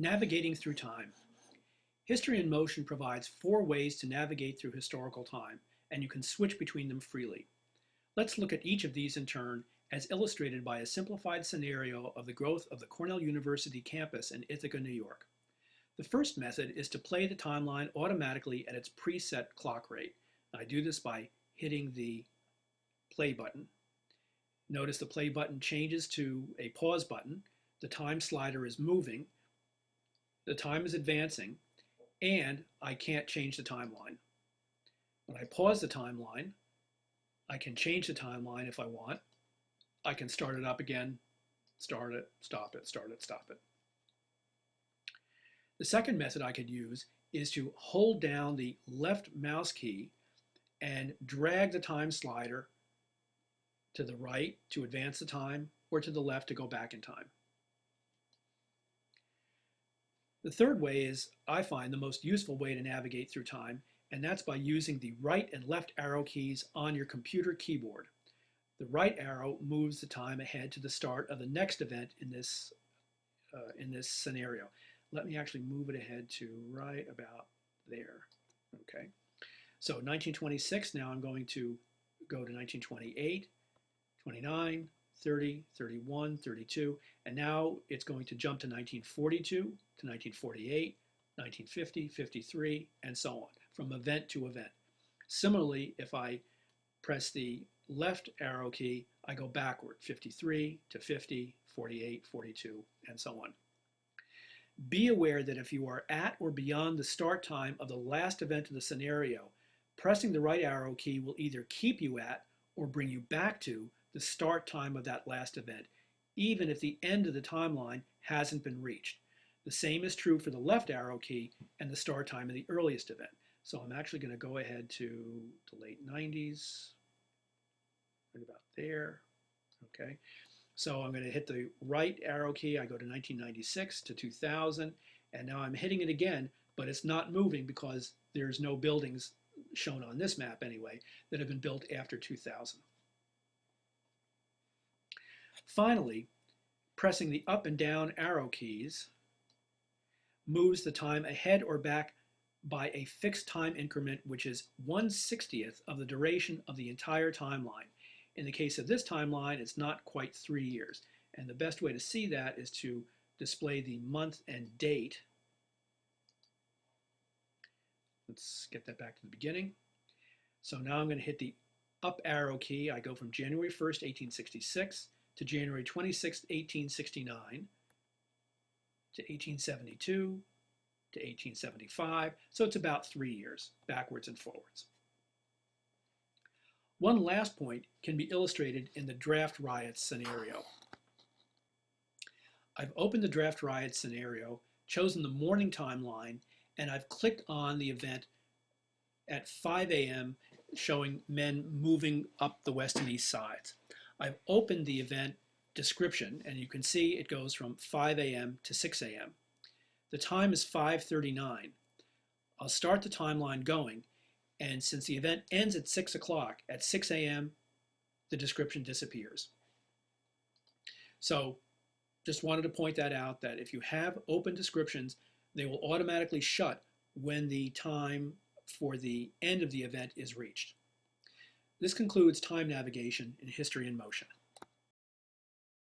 Navigating through time. History in Motion provides 4 ways to navigate through historical time, and you can switch between them freely. Let's look at each of these in turn, as illustrated by a simplified scenario of the growth of the Cornell University campus in Ithaca, New York. The first method is to play the timeline automatically at its preset clock rate. I do this by hitting the play button. Notice the play button changes to a pause button. The time slider is moving. The time is advancing, and I can't change the timeline. When I pause the timeline, I can change the timeline if I want. I can start it up again, start it, stop it, start it, stop it. The second method I could use is to hold down the left mouse key and drag the time slider to the right to advance the time, or to the left to go back in time. The third way is, I find, the most useful way to navigate through time, and that's by using the right and left arrow keys on your computer keyboard. The right arrow moves the time ahead to the start of the next event in this scenario. Let me actually move it ahead to right about there. Okay. So 1926, now I'm going to go to 1928, 29, 30, 31, 32, and now it's going to jump to 1942, to 1948, 1950, 53, and so on, from event to event. Similarly, if I press the left arrow key, I go backward, 53 to 50, 48, 42, and so on. Be aware that if you are at or beyond the start time of the last event of the scenario, pressing the right arrow key will either keep you at or bring you back to the start time of that last event, even if the end of the timeline hasn't been reached. The same is true for the left arrow key and the start time of the earliest event. So I'm actually going to go ahead to the late 90s, right about there. Okay, so I'm going to hit the right arrow key. I go to 1996 to 2000, and now I'm hitting it again, but it's not moving because there's no buildings shown on this map anyway that have been built after 2000. Finally, pressing the up and down arrow keys moves the time ahead or back by a fixed time increment, which is 1/60th of the duration of the entire timeline. In the case of this timeline, it's not quite 3 years. And the best way to see that is to display the month and date. Let's get that back to the beginning. So now I'm going to hit the up arrow key. I go from January 1st, 1866 to January 26th, 1869 to 1872 to 1875. So it's about 3 years, backwards and forwards. One last point can be illustrated in the draft riots scenario. I've opened the draft riots scenario, chosen the morning timeline, and I've clicked on the event at 5 a.m. showing men moving up the west and east sides. I've opened the event description, and you can see it goes from 5 a.m. to 6 a.m. The time is 5:39. I'll start the timeline going, and since the event ends at 6 o'clock, at 6 a.m., the description disappears. So just wanted to point that out, that if you have open descriptions, they will automatically shut when the time for the end of the event is reached. This concludes time navigation in History in Motion.